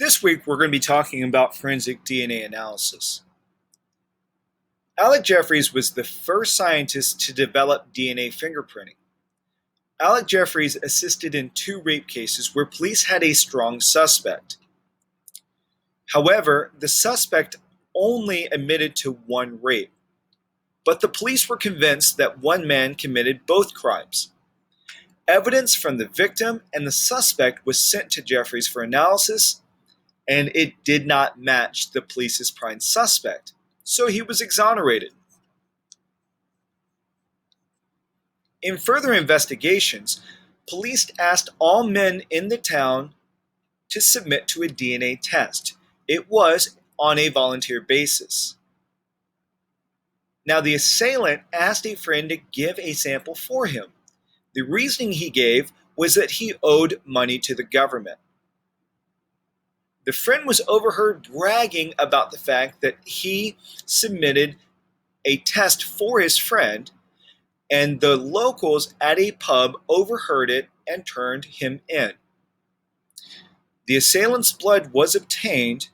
This week, we're going to be talking about forensic DNA analysis. Alec Jeffreys was the first scientist to develop DNA fingerprinting. Alec Jeffreys assisted in 2 rape cases where police had a strong suspect. However, the suspect only admitted to 1 rape, but the police were convinced that one man committed both crimes. Evidence from the victim and the suspect was sent to Jeffreys for analysis, and it did not match the police's prime suspect, so he was exonerated. In further investigations, police asked all men in the town to submit to a DNA test. It was on a volunteer basis. Now, the assailant asked a friend to give a sample for him. The reasoning he gave was that he owed money to the government. The friend was overheard bragging about the fact that he submitted a test for his friend, and the locals at a pub overheard it and turned him in. The assailant's blood was obtained,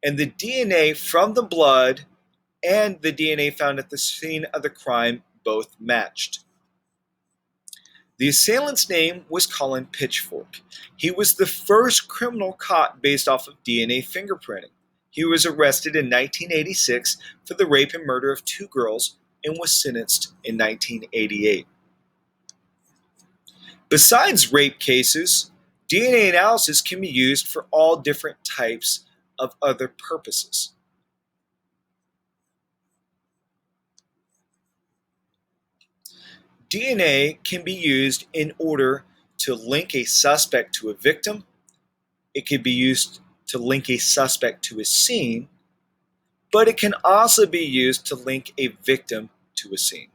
and the DNA from the blood and the DNA found at the scene of the crime both matched. The assailant's name was Colin Pitchfork. He was the first criminal caught based off of DNA fingerprinting. He was arrested in 1986 for the rape and murder of 2 girls and was sentenced in 1988. Besides rape cases, DNA analysis can be used for all different types of other purposes. DNA can be used in order to link a suspect to a victim. It can be used to link a suspect to a scene, but it can also be used to link a victim to a scene.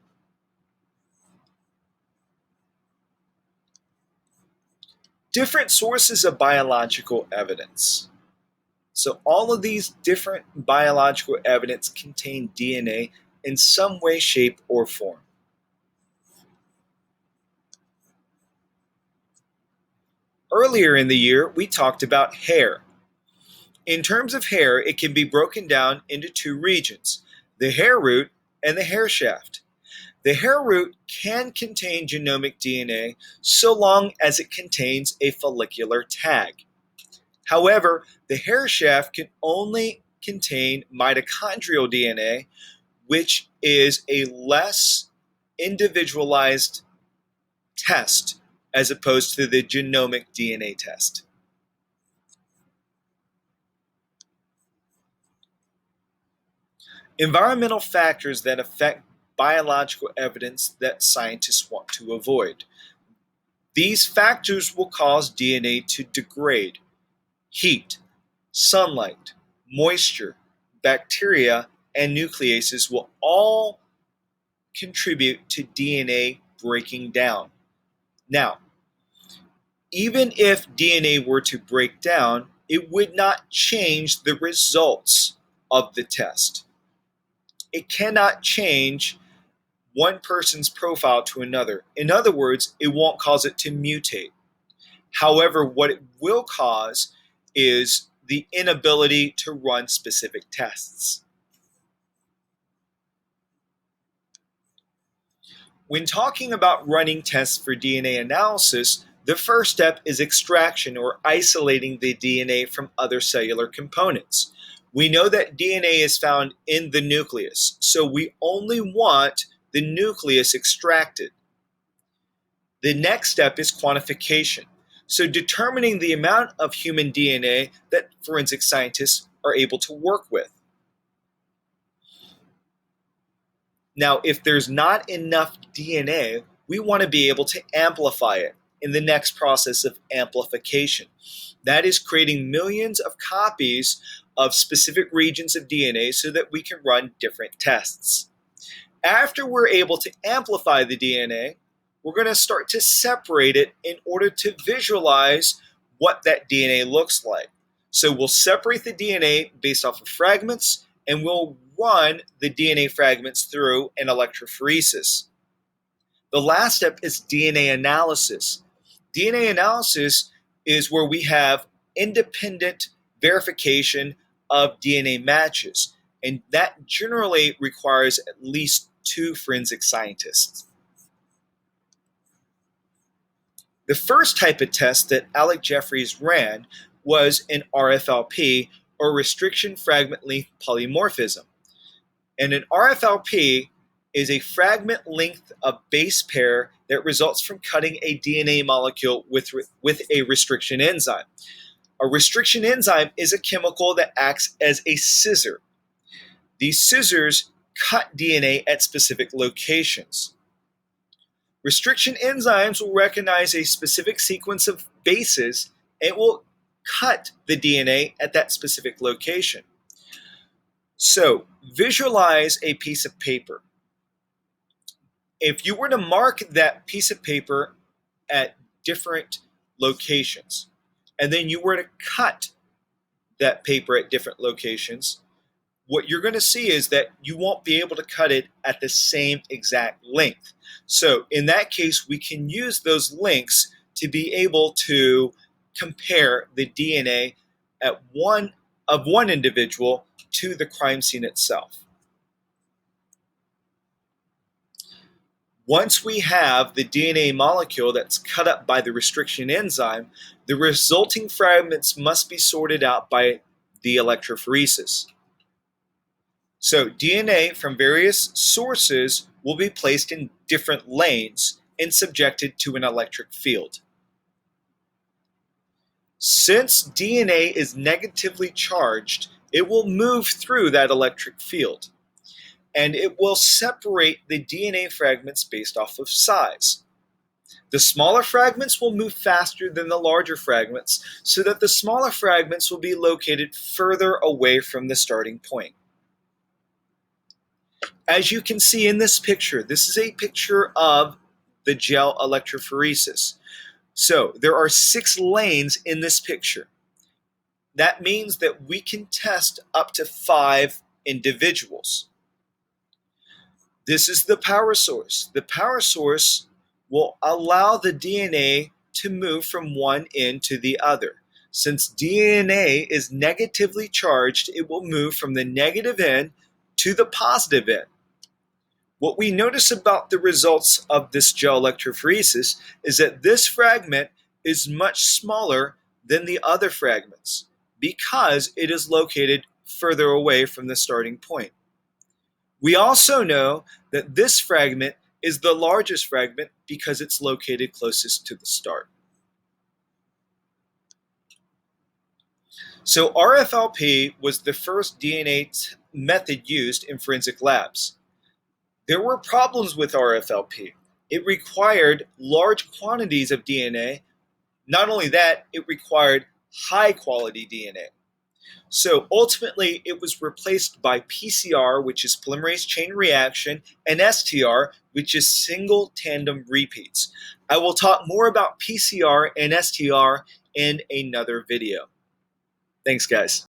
Different sources of biological evidence. So all of these different biological evidence contain DNA in some way, shape, or form. Earlier in the year, we talked about hair. In terms of hair, it can be broken down into 2 regions, the hair root and the hair shaft. The hair root can contain genomic DNA so long as it contains a follicular tag. However, the hair shaft can only contain mitochondrial DNA, which is a less individualized test as opposed to the genomic DNA test. Environmental factors that affect biological evidence that scientists want to avoid. These factors will cause DNA to degrade. Heat, sunlight, moisture, bacteria, and nucleases will all contribute to DNA breaking down. Now, even if DNA were to break down, it would not change the results of the test. It cannot change one person's profile to another. In other words, it won't cause it to mutate. However, what it will cause is the inability to run specific tests. When talking about running tests for DNA analysis, the first step is extraction or isolating the DNA from other cellular components. We know that DNA is found in the nucleus, so we only want the nucleus extracted. The next step is quantification, so determining the amount of human DNA that forensic scientists are able to work with. Now, if there's not enough DNA, we want to be able to amplify it in the next process of amplification. That is creating millions of copies of specific regions of DNA so that we can run different tests. After we're able to amplify the DNA, we're going to start to separate it in order to visualize what that DNA looks like. So we'll separate the DNA based off of fragments, and we'll run the DNA fragments through an electrophoresis. The last step is DNA analysis. DNA analysis is where we have independent verification of DNA matches, and that generally requires at least 2 forensic scientists. The first type of test that Alec Jeffreys ran was an RFLP, or restriction fragment length polymorphism. And an RFLP is a fragment length of base pair that results from cutting a DNA molecule with a restriction enzyme. A restriction enzyme is a chemical that acts as a scissor. These scissors cut DNA at specific locations. Restriction enzymes will recognize a specific sequence of bases and will cut the DNA at that specific location. So, visualize a piece of paper. If you were to mark that piece of paper at different locations, and then you were to cut that paper at different locations, what you're going to see is that you won't be able to cut it at the same exact length. So in that case, we can use those links to be able to compare the DNA of one individual to the crime scene itself. Once we have the DNA molecule that's cut up by the restriction enzyme, the resulting fragments must be sorted out by the electrophoresis. So DNA from various sources will be placed in different lanes and subjected to an electric field. Since DNA is negatively charged, it will move through that electric field, and it will separate the DNA fragments based off of size. The smaller fragments will move faster than the larger fragments, so that the smaller fragments will be located further away from the starting point. As you can see in this picture, this is a picture of the gel electrophoresis. So there are 6 lanes in this picture. That means that we can test up to 5 individuals. This is the power source. The power source will allow the DNA to move from one end to the other. Since DNA is negatively charged, it will move from the negative end to the positive end. What we notice about the results of this gel electrophoresis is that this fragment is much smaller than the other fragments because it is located further away from the starting point. We also know that this fragment is the largest fragment because it's located closest to the start. So RFLP was the first DNA method used in forensic labs. There were problems with RFLP. It required large quantities of DNA. Not only that, it required high quality DNA. So ultimately, it was replaced by PCR, which is polymerase chain reaction, and STR, which is single tandem repeats. I will talk more about PCR and STR in another video. Thanks, guys.